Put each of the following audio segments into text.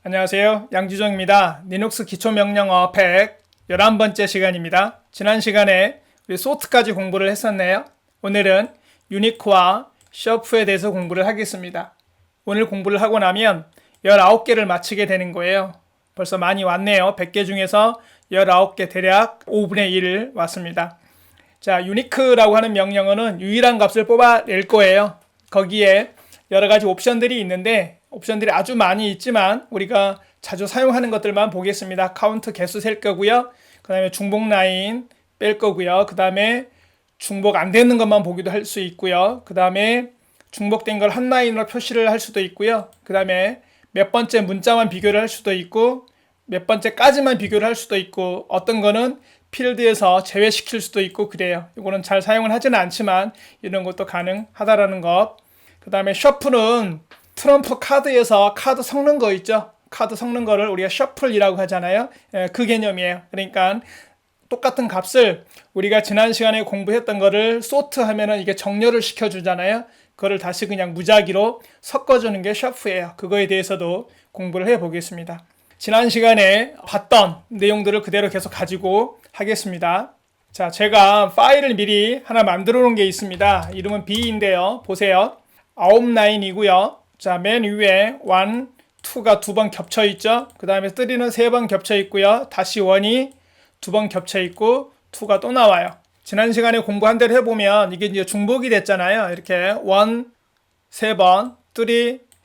안녕하세요. 양지종입니다. 리눅스 기초명령어 111번째 시간입니다. 지난 시간에 우리 소트까지 공부를 했었네요. 오늘은 유니크와 셔프에 대해서 공부를 하겠습니다. 오늘 공부를 하고 나면 19개를 마치게 되는 거예요. 벌써 많이 왔네요. 100개 중에서 19개 대략 5분의 1 왔습니다. 자, 유니크라고 하는 명령어는 유일한 값을 뽑아낼 거예요. 거기에 여러 가지 옵션들이 있는데 옵션들이 아주 많이 있지만 우리가 자주 사용하는 것들만 보겠습니다. 카운트 개수 셀 거고요. 그 다음에 중복 라인 뺄 거고요. 그 다음에 중복 안 되는 것만 보기도 할 수 있고요. 그 다음에 중복된 걸 한 라인으로 표시를 할 수도 있고요. 그 다음에 몇 번째 문자만 비교를 할 수도 있고 몇 번째까지만 비교를 할 수도 있고 어떤 거는 필드에서 제외시킬 수도 있고 그래요. 이거는 잘 사용을 하지는 않지만 이런 것도 가능하다라는 것. 그 다음에 셔플은 트럼프 카드에서 카드 섞는 거 있죠. 카드 섞는 거를 우리가 셔플이라고 하잖아요. 그 개념이에요. 그러니까 똑같은 값을 우리가 지난 시간에 공부했던 거를 소트 하면은 이게 정렬을 시켜주잖아요. 그거를 다시 그냥 무작위로 섞어주는 게 셔프예요. 그거에 대해서도 공부를 해보겠습니다. 지난 시간에 봤던 내용들을 그대로 계속 가지고 하겠습니다. 자, 제가 파일을 미리 하나 만들어 놓은 게 있습니다. 이름은 B인데요. 보세요. 9라인이고요. 자, 맨 위에 1, 2가 2번 겹쳐 있죠. 그 다음에 3는 3번 겹쳐 있고요. 다시 1이 2번 겹쳐 있고 2가 또 나와요. 지난 시간에 공부한 대로 해보면 이게 이제 중복이 됐잖아요. 이렇게 1, 3번, 3,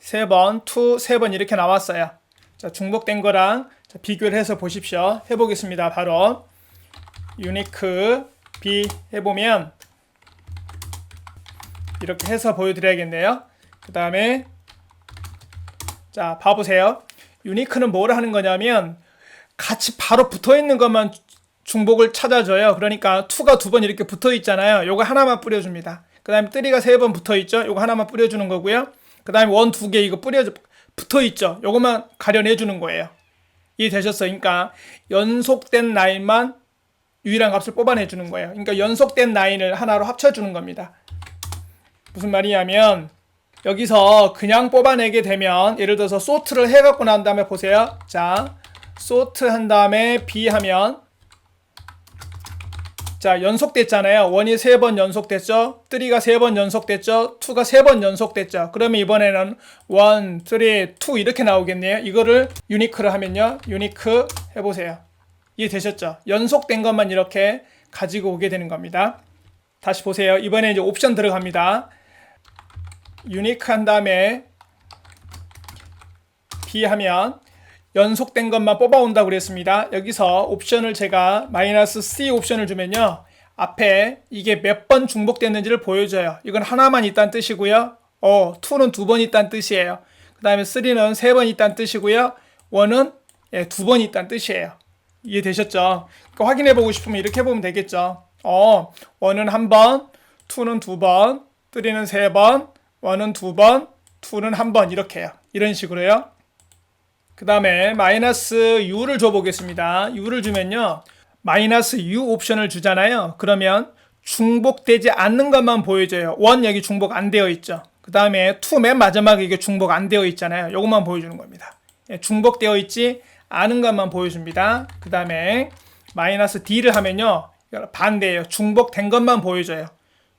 3번, 2, 3번 이렇게 나왔어요. 자, 중복된 거랑 비교를 해서 보십시오. 해보겠습니다. 바로 유니크 B 해보면 이렇게 해서 보여드려야겠네요. 그 다음에 자, 봐보세요. 유니크는 뭘 하는 거냐면 같이 바로 붙어있는 것만 중복을 찾아줘요. 그러니까 2가 2번 이렇게 붙어있잖아요. 요거 하나만 뿌려줍니다. 그 다음에 3가 3번 붙어있죠. 요거 하나만 뿌려주는 거고요. 그 다음에 1, 2개 이거 붙어있죠. 요거만 가려내주는 거예요. 이해되셨어요? 그러니까 연속된 라인만 유일한 값을 뽑아내주는 거예요. 그러니까 연속된 라인을 하나로 합쳐주는 겁니다. 무슨 말이냐면 여기서 그냥 뽑아내게 되면 예를 들어서 소트를 해갖고 난 다음에 보세요. 자, 소트 한 다음에 B 하면 자, 연속됐잖아요. 1이 3번 연속됐죠. 3가 3번 연속됐죠. 2가 3번 연속됐죠. 그러면 이번에는 1, 3, 2 이렇게 나오겠네요. 이거를 유니크를 하면요. 유니크 해보세요. 이해되셨죠? 연속된 것만 이렇게 가지고 오게 되는 겁니다. 다시 보세요. 이번에 이제 옵션 들어갑니다. 유니크 한 다음에 B 하면 연속된 것만 뽑아온다고 그랬습니다. 여기서 옵션을 제가 -C 옵션을 주면요. 앞에 이게 몇 번 중복됐는지를 보여줘요. 이건 하나만 있다는 뜻이고요. 2는 2번 있다는 뜻이에요. 그 다음에 3는 3번 있다는 뜻이고요. 1은 2번 있다는 뜻이에요. 이해되셨죠? 그러니까 확인해보고 싶으면 이렇게 해보면 되겠죠. 1은 1번, 2는 2번, 3는 3번, 1은 2번, 2는 1번 이렇게요. 이런 식으로요. 그 다음에 -U를 줘보겠습니다. U를 주면요. -U 옵션을 주잖아요. 그러면 중복되지 않는 것만 보여줘요. 1 여기 중복 안 되어 있죠. 그 다음에 2 맨 마지막에 이게 중복 안 되어 있잖아요. 이것만 보여주는 겁니다. 중복되어 있지 않은 것만 보여줍니다. 그 다음에 -D를 하면요. 반대예요. 중복된 것만 보여줘요.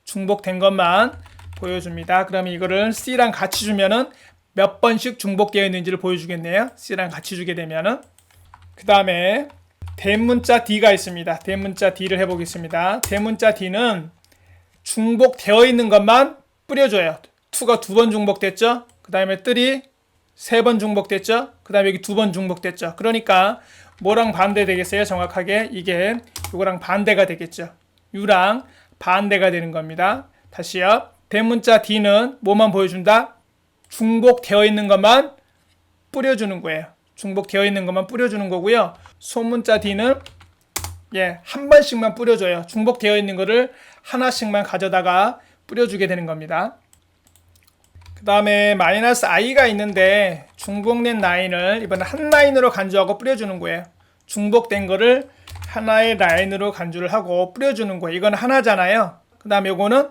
중복된 것만 보여줍니다. 그러면 이거를 C랑 같이 주면은 몇 번씩 중복되어 있는지를 보여주겠네요. C랑 같이 주게 되면은. 그 다음에 대문자 D가 있습니다. 대문자 D를 해보겠습니다. 대문자 D는 중복되어 있는 것만 뿌려줘요. 2가 2번 중복됐죠. 그 다음에 3, 3번 중복됐죠. 그 다음에 여기 2번 중복됐죠. 그러니까 뭐랑 반대 되겠어요? 정확하게 이게 이거랑 반대가 되겠죠. U랑 반대가 되는 겁니다. 다시요. 대문자 D는 뭐만 보여준다? 중복되어 있는 것만 뿌려주는 거예요. 중복되어 있는 것만 뿌려주는 거고요. 소문자 D는 한 번씩만 뿌려줘요. 중복되어 있는 거를 하나씩만 가져다가 뿌려주게 되는 겁니다. 그 다음에 -I가 있는데 중복된 라인을 이번에 한 라인으로 간주하고 뿌려주는 거예요. 중복된 거를 하나의 라인으로 간주를 하고 뿌려주는 거예요. 이건 하나잖아요. 그 다음에 요거는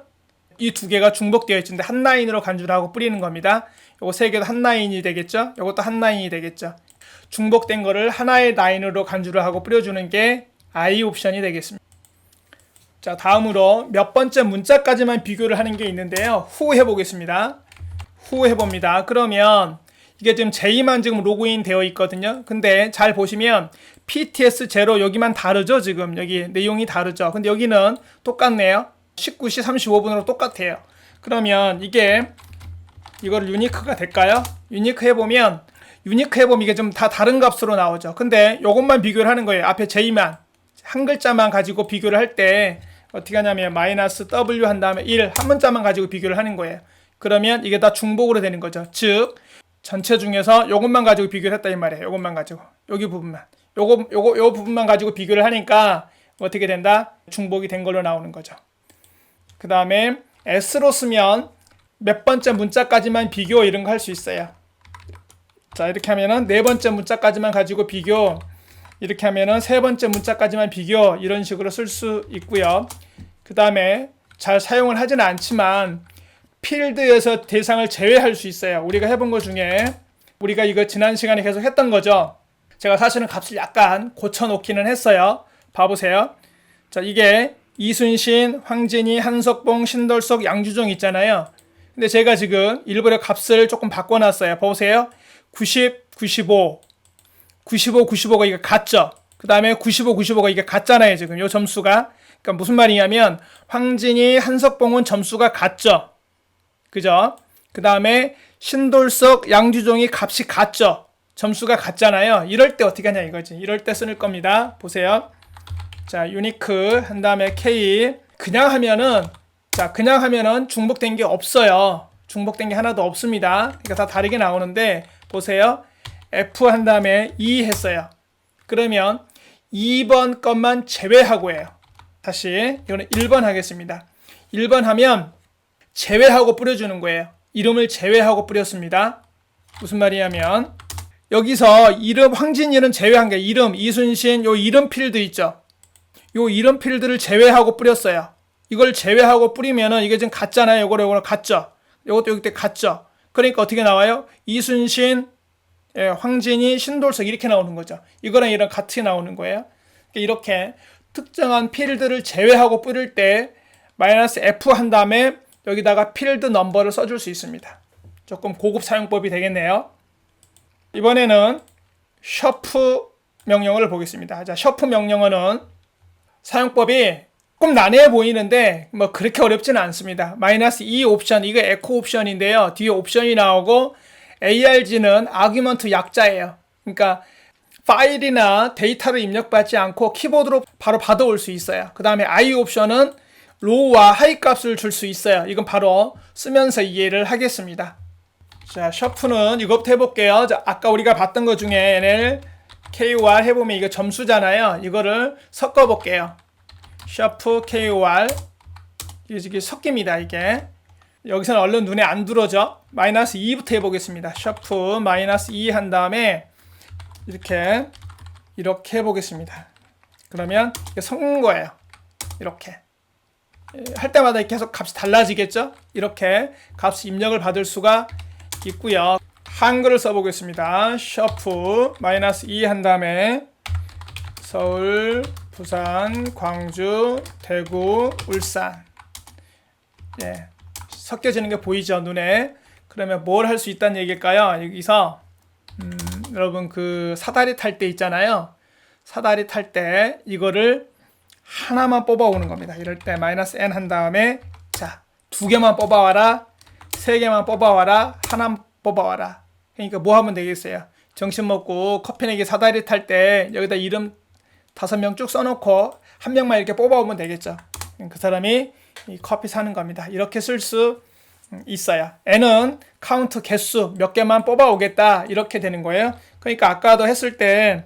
이 두 개가 중복되어 있는데 한 라인으로 간주를 하고 뿌리는 겁니다. 요거 세 개도 한 라인이 되겠죠? 요것도 한 라인이 되겠죠? 중복된 거를 하나의 라인으로 간주를 하고 뿌려주는 게 I 옵션이 되겠습니다. 자, 다음으로 몇 번째 문자까지만 비교를 하는 게 있는데요. 후 해보겠습니다. 후 해봅니다. 그러면 이게 지금 J만 지금 로그인 되어 있거든요. 근데 잘 보시면 PTS0 여기만 다르죠. 지금 여기 내용이 다르죠. 근데 여기는 똑같네요. 19시 35분으로 똑같아요. 그러면 이거를 유니크가 될까요? 유니크 해보면 이게 좀 다 다른 값으로 나오죠. 근데 이것만 비교를 하는 거예요. 앞에 J만 한 글자만 가지고 비교를 할 때 어떻게 하냐면 마이너스 W 한 다음에 1 한 문자만 가지고 비교를 하는 거예요. 그러면 이게 다 중복으로 되는 거죠. 즉 전체 중에서 이것만 가지고 비교를 했다 이 말이에요. 이것만 가지고 여기 부분만 요 부분만 가지고 비교를 하니까 어떻게 된다? 중복이 된 걸로 나오는 거죠. 그 다음에 S로 쓰면 몇 번째 문자까지만 비교 이런 거 할 수 있어요. 자, 이렇게 하면은 네 번째 문자까지만 가지고 비교, 이렇게 하면은 세 번째 문자까지만 비교, 이런 식으로 쓸 수 있고요. 그 다음에 잘 사용을 하지는 않지만 필드에서 대상을 제외할 수 있어요. 우리가 해본 것 중에 우리가 이거 지난 시간에 계속 했던 거죠. 제가 사실은 값을 약간 고쳐놓기는 했어요. 봐보세요. 자, 이게 이순신, 황진이, 한석봉, 신돌석, 양주종 있잖아요. 근데 제가 지금 일부러 값을 조금 바꿔놨어요. 보세요. 90, 95, 95, 95가 이게 같죠? 그 다음에 95, 95가 이게 같잖아요. 지금 요 점수가. 그러니까 무슨 말이냐면 황진이, 한석봉은 점수가 같죠? 그죠? 그 다음에 신돌석, 양주종이 값이 같죠? 점수가 같잖아요. 이럴 때 어떻게 하냐 이거지. 이럴 때 쓸 겁니다. 보세요. 자, 유니크 한 다음에 K. 그냥 하면은 중복된 게 없어요. 중복된 게 하나도 없습니다. 그러니까 다 다르게 나오는데 보세요. F 한 다음에 E 했어요. 그러면 2번 것만 제외하고 해요. 다시 이거는 1번 하겠습니다. 1번 하면 제외하고 뿌려주는 거예요. 이름을 제외하고 뿌렸습니다. 무슨 말이냐면 여기서 이름 황진이는 제외한 게 이름 이순신 요 이름 필드 있죠. 요 이름 필드를 제외하고 뿌렸어요. 이걸 제외하고 뿌리면은 이게 지금 같잖아요. 요거랑 같죠. 요것도 여기 때 같죠. 그러니까 어떻게 나와요? 이순신, 황진이, 신돌석 이렇게 나오는 거죠. 이거랑 이랑 같이 나오는 거예요. 이렇게 특정한 필드를 제외하고 뿌릴 때 마이너스 F 한 다음에 여기다가 필드 넘버를 써줄 수 있습니다. 조금 고급 사용법이 되겠네요. 이번에는 셔프 명령어를 보겠습니다. 자, 셔프 명령어는 사용법이 조금 난해해 보이는데 뭐 그렇게 어렵지는 않습니다. 마이너스 E 옵션, 이거 에코 옵션인데요. 뒤에 옵션이 나오고 ARG는 아규먼트 약자예요. 그러니까 파일이나 데이터를 입력받지 않고 키보드로 바로 받아올 수 있어요. 그 다음에 I 옵션은 로우와 하이 값을 줄 수 있어요. 이건 바로 쓰면서 이해를 하겠습니다. 자, 셔프는 이것부터 해볼게요. 자, 아까 우리가 봤던 것 중에 NL, KOR 해보면 이거 점수잖아요. 이거를 섞어볼게요. 셔프, KOR. 이게 섞입니다, 이게. 여기서는 얼른 눈에 안 들어오죠? 마이너스 2부터 해보겠습니다. 셔프, 마이너스 2 한 다음에 이렇게 해보겠습니다. 그러면 이게 섞는 거예요. 이렇게. 할 때마다 계속 값이 달라지겠죠? 이렇게 값 입력을 받을 수가 있고요. 한글을 써보겠습니다. 셔프 마이너스 2 한 다음에 서울, 부산, 광주, 대구, 울산. 예, 섞여지는 게 보이죠, 눈에. 그러면 뭘 할 수 있다는 얘기일까요? 여기서 여러분 그 사다리 탈 때 있잖아요. 사다리 탈 때 이거를 하나만 뽑아오는 겁니다. 이럴 때 마이너스 n 한 다음에 자, 2개만 뽑아와라, 3개만 뽑아와라, 하나 뽑아와라. 그러니까 뭐 하면 되겠어요? 점심 먹고 커피 내기 사다리 탈 때 여기다 이름 5명 쭉 써놓고 한 명만 이렇게 뽑아오면 되겠죠. 그 사람이 이 커피 사는 겁니다. 이렇게 쓸 수 있어요. n은 카운트 개수 몇 개만 뽑아오겠다 이렇게 되는 거예요. 그러니까 아까도 했을 때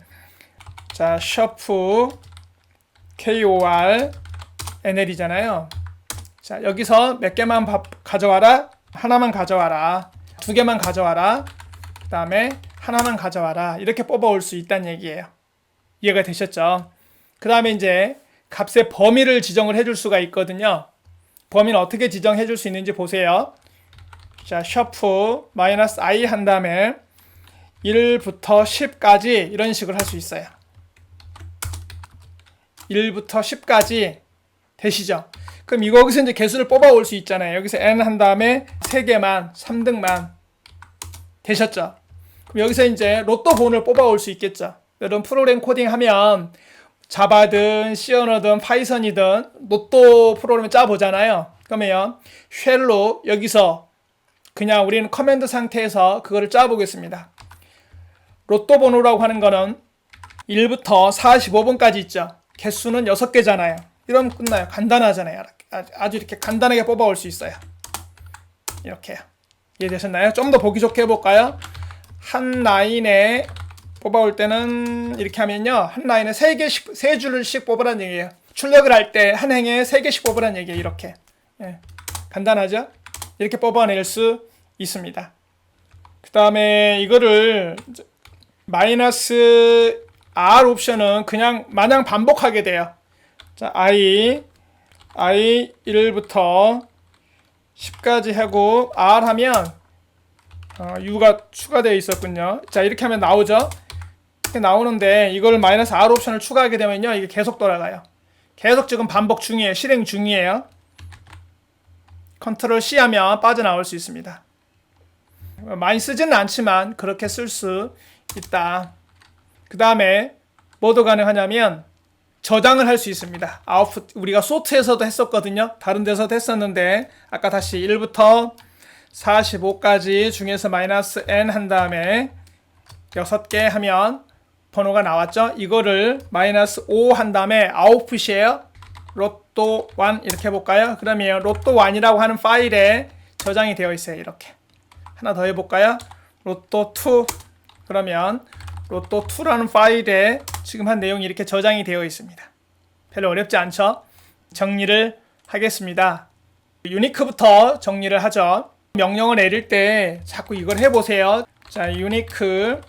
자, 셔프 KOR NL이잖아요. 자, 여기서 몇 개만 가져와라, 하나만 가져와라, 2개만 가져와라, 그 다음에 하나만 가져와라. 이렇게 뽑아올 수 있다는 얘기예요. 이해가 되셨죠? 그 다음에 이제 값의 범위를 지정을 해줄 수가 있거든요. 범위는 어떻게 지정해 줄 수 있는지 보세요. 자, 셔프 마이너스 I 한 다음에 1부터 10까지 이런 식으로 할 수 있어요. 1부터 10까지 되시죠? 그럼 여기서 이제 개수를 뽑아 올 수 있잖아요. 여기서 n 한 다음에 3개만, 3등만 되셨죠? 그럼 여기서 이제 로또 번호를 뽑아 올 수 있겠죠? 여러분 프로그램 코딩 하면 자바든 C 언어든 파이썬이든 로또 프로그램을 짜 보잖아요. 그러면 쉘로 여기서 그냥 우리는 커맨드 상태에서 그거를 짜 보겠습니다. 로또 번호라고 하는 거는 1부터 45번까지 있죠. 개수는 6개잖아요. 이러면 끝나요. 간단하잖아요. 아주 이렇게 간단하게 뽑아올 수 있어요. 이렇게요. 이해되셨나요? 좀 더 보기 좋게 해볼까요? 한 라인에 뽑아올 때는 이렇게 하면요. 한 라인에 3개씩, 3줄씩 뽑으라는 얘기예요. 출력을 할 때 한 행에 3개씩 뽑으라는 얘기예요. 이렇게. 예. 간단하죠? 이렇게 뽑아낼 수 있습니다. 그 다음에 이거를 마이너스 R 옵션은 그냥 마냥 반복하게 돼요. 자, I 1부터 10까지 하고 R 하면 U가 추가되어 있었군요. 자, 이렇게 하면 나오죠. 이렇게 나오는데 이걸 마이너스 R 옵션을 추가하게 되면요. 이게 계속 돌아가요. 계속 지금 반복 중이에요. 실행 중이에요. 컨트롤 C 하면 빠져나올 수 있습니다. 많이 쓰지는 않지만 그렇게 쓸 수 있다. 그 다음에 뭐도 가능하냐면 저장을 할 수 있습니다. 아웃풋 우리가 소트에서도 했었거든요. 다른 데서도 했었는데 아까 다시 1부터 45까지 중에서 마이너스 n 한 다음에 6개 하면 번호가 나왔죠. 이거를 마이너스 5 한 다음에 아웃풋이에요. 로또 1 이렇게 해볼까요? 그러면 로또 1이라고 하는 파일에 저장이 되어 있어요. 이렇게 하나 더 해볼까요? 로또 2 그러면 로또 2라는 파일에 지금 한 내용이 이렇게 저장이 되어 있습니다. 별로 어렵지 않죠? 정리를 하겠습니다. 유니크부터 정리를 하죠. 명령을 내릴 때 자꾸 이걸 해보세요. 자, 유니크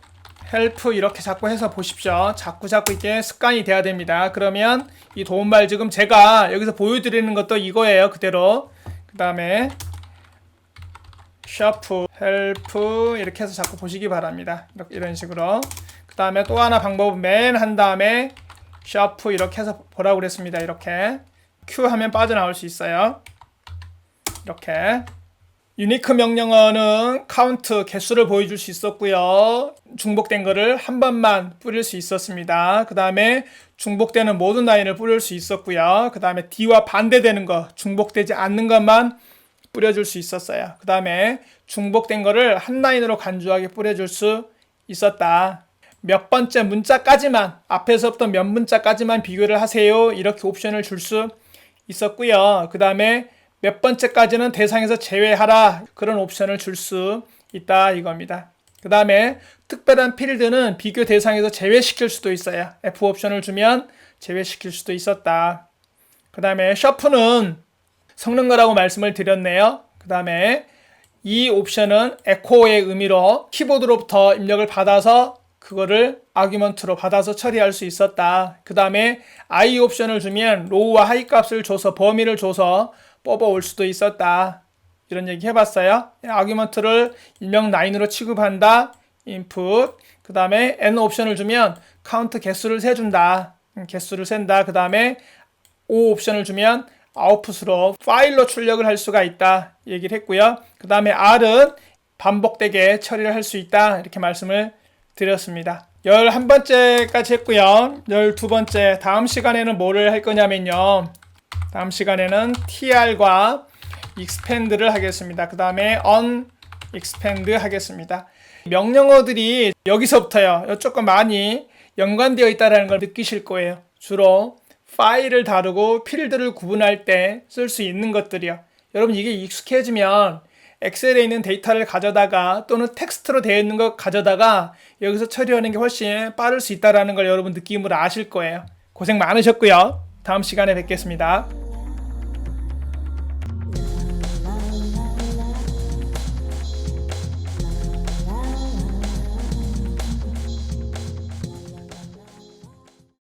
헬프 이렇게 자꾸 해서 보십시오. 자꾸 이게 습관이 돼야 됩니다. 그러면 이 도움말 지금 제가 여기서 보여드리는 것도 이거예요. 그대로. 그 다음에 샤프 헬프 이렇게 해서 자꾸 보시기 바랍니다. 이런 식으로. 그 다음에 또 하나 방법은 맨 한 다음에 샤프 이렇게 해서 보라고 그랬습니다. 이렇게 Q 하면 빠져나올 수 있어요. 이렇게 유니크 명령어는 카운트 개수를 보여줄 수 있었고요. 중복된 거를 한 번만 뿌릴 수 있었습니다. 그 다음에 중복되는 모든 라인을 뿌릴 수 있었고요. 그 다음에 D와 반대되는 거 중복되지 않는 것만 뿌려줄 수 있었어요. 그 다음에 중복된 거를 한 라인으로 간주하게 뿌려줄 수 있었다. 몇 번째 문자까지만 앞에서부터 몇 문자까지만 비교를 하세요. 이렇게 옵션을 줄 수 있었고요. 그 다음에 몇 번째까지는 대상에서 제외하라. 그런 옵션을 줄 수 있다 이겁니다. 그 다음에 특별한 필드는 비교 대상에서 제외시킬 수도 있어요. F 옵션을 주면 제외시킬 수도 있었다. 그 다음에 셔프는 섞는 거라고 말씀을 드렸네요. 그 다음에 이 옵션은 에코의 의미로 키보드로부터 입력을 받아서 그거를 아규먼트로 받아서 처리할 수 있었다. 그 다음에 I 옵션을 주면 로우와 하이 값을 줘서 범위를 줘서 뽑아올 수도 있었다. 이런 얘기 해봤어요. 아규먼트를 입력 라인으로 취급한다. 인풋. 그 다음에 N 옵션을 주면 카운트 개수를 세준다. 개수를 센다. 그 다음에 O 옵션을 주면 아웃풋으로 파일로 출력을 할 수가 있다. 얘기를 했고요. 그 다음에 R은 반복되게 처리를 할 수 있다. 이렇게 말씀을 드렸습니다. 11번째까지 했고요. 12번째 다음 시간에는 뭐를 할 거냐면요. 다음 시간에는 tr과 expand를 하겠습니다. 그 다음에 unexpand 하겠습니다. 명령어들이 여기서부터요. 조금 많이 연관되어 있다는 걸 느끼실 거예요. 주로 파일을 다루고 필드를 구분할 때 쓸 수 있는 것들이요. 여러분 이게 익숙해지면 엑셀에 있는 데이터를 가져다가 또는 텍스트로 되어 있는 것 가져다가 여기서 처리하는 게 훨씬 빠를 수 있다는 걸 여러분 느낌으로 아실 거예요. 고생 많으셨고요. 다음 시간에 뵙겠습니다.